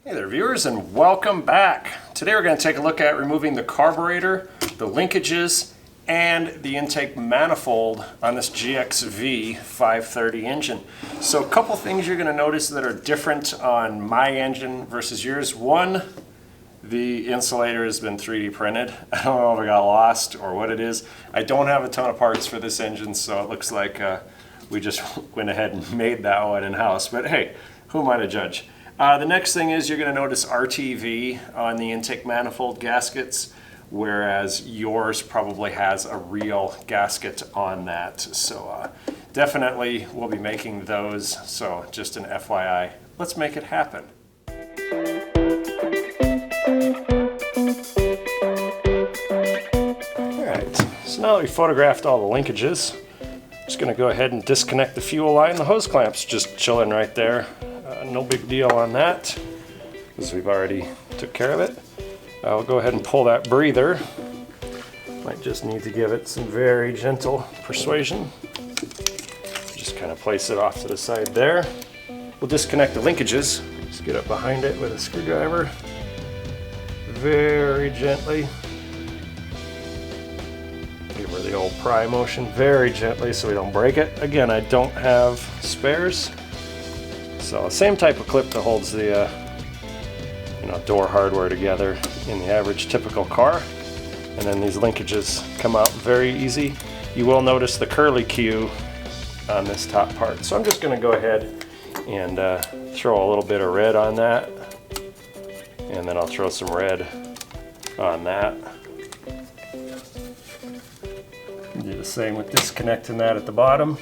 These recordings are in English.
Hey there viewers, and welcome back. Today we're going to take a look at removing the carburetor, the linkages, and the intake manifold on this GXV-530 engine. So a couple things you're going to notice that are different on my engine versus yours. One, the insulator has been 3D printed. I don't know if it got lost or what it is. I don't have a ton of parts for this engine, so it looks like we just went ahead and made that one in-house. But hey, who am I to judge? The next thing is you're going to notice RTV on the intake manifold gaskets, whereas yours probably has a real gasket on that. So definitely we'll be making those, so just an FYI. Let's make it happen. Alright, so now that we photographed all the linkages, I'm just going to go ahead and disconnect the fuel line. The hose clamp's just chilling right there. No big deal on that, because we've already took care of it. I'll go ahead and pull that breather. Might just need to give it some very gentle persuasion. Just kind of place it off to the side there. We'll disconnect the linkages. Just get up behind it with a screwdriver. Very gently. Give her the old pry motion very gently so we don't break it. Again, I don't have spares. So same type of clip that holds the door hardware together in the average typical car. And then these linkages come out very easy. You will notice the curly Q on this top part. So I'm just going to go ahead and throw a little bit of red on that. And then I'll throw some red on that. Do the same with disconnecting that at the bottom.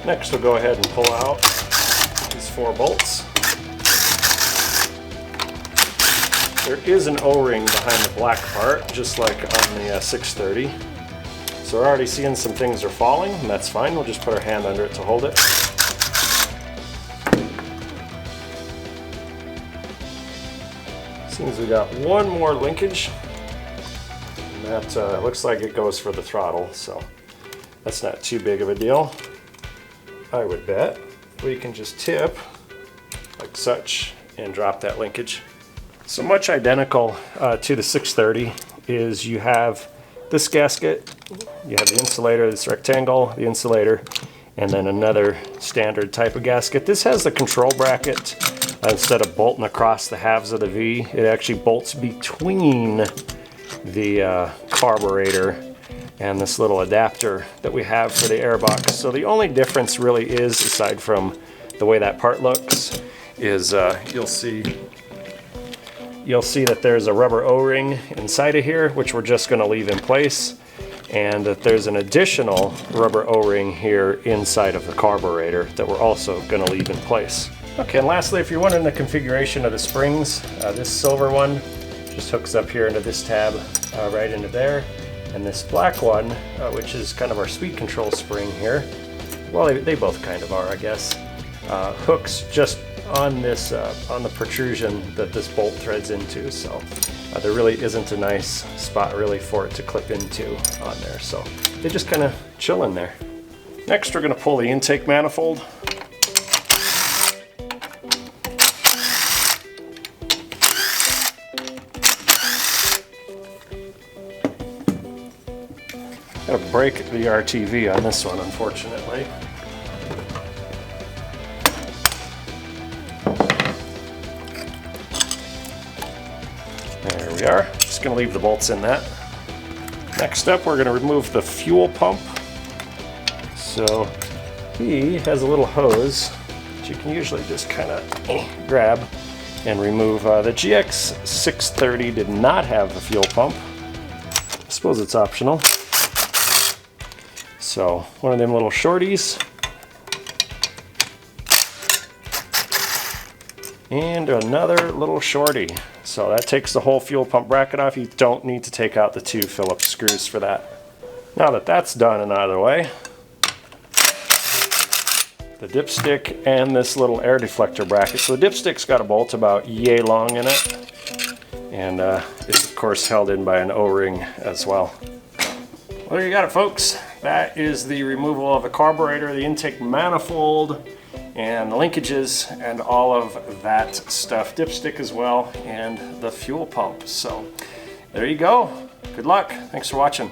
Next, we'll go ahead and pull out these 4 bolts. There is an O-ring behind the black part, just like on the 630. So we're already seeing some things are falling, and that's fine. We'll just put our hand under it to hold it. Seems we got one more linkage, and that looks like it goes for the throttle, so that's not too big of a deal. I would bet we can just tip like such and drop that linkage. So much identical to the 630 is you have this gasket, you have the insulator, this rectangle, the insulator, and then another standard type of gasket. This has the control bracket. Instead of bolting across the halves of the V, it actually bolts between the carburetor and this little adapter that we have for the airbox. So the only difference really is, aside from the way that part looks, is you'll see that there's a rubber O-ring inside of here, which we're just going to leave in place, and that there's an additional rubber O-ring here inside of the carburetor that we're also going to leave in place. Okay, and lastly, if you're wondering the configuration of the springs, this silver one just hooks up here into this tab, right into there. And this black one, which is kind of our speed control spring here, well, they both kind of are, I guess, hooks just on this on the protrusion that this bolt threads into. So there really isn't a nice spot really for it to clip into on there. So they just kind of chill in there. Next, we're going to pull the intake manifold. Gotta break the RTV on this one, unfortunately. There we are. Just gonna leave the bolts in that. Next up, we're gonna remove the fuel pump. So he has a little hose that you can usually just kind of grab and remove. The GX630 did not have a fuel pump. I suppose it's optional. So one of them little shorties, and another little shorty. So that takes the whole fuel pump bracket off. You don't need to take out the 2 Phillips screws for that. Now that that's done and out of the way, the dipstick and this little air deflector bracket. So the dipstick's got a bolt about yay long in it, and it's of course held in by an O-ring as well. Well, there you got it, folks. That is the removal of the carburetor, the intake manifold, and the linkages and all of that stuff, dipstick as well, and the fuel pump. So there you go. Good luck. Thanks for watching.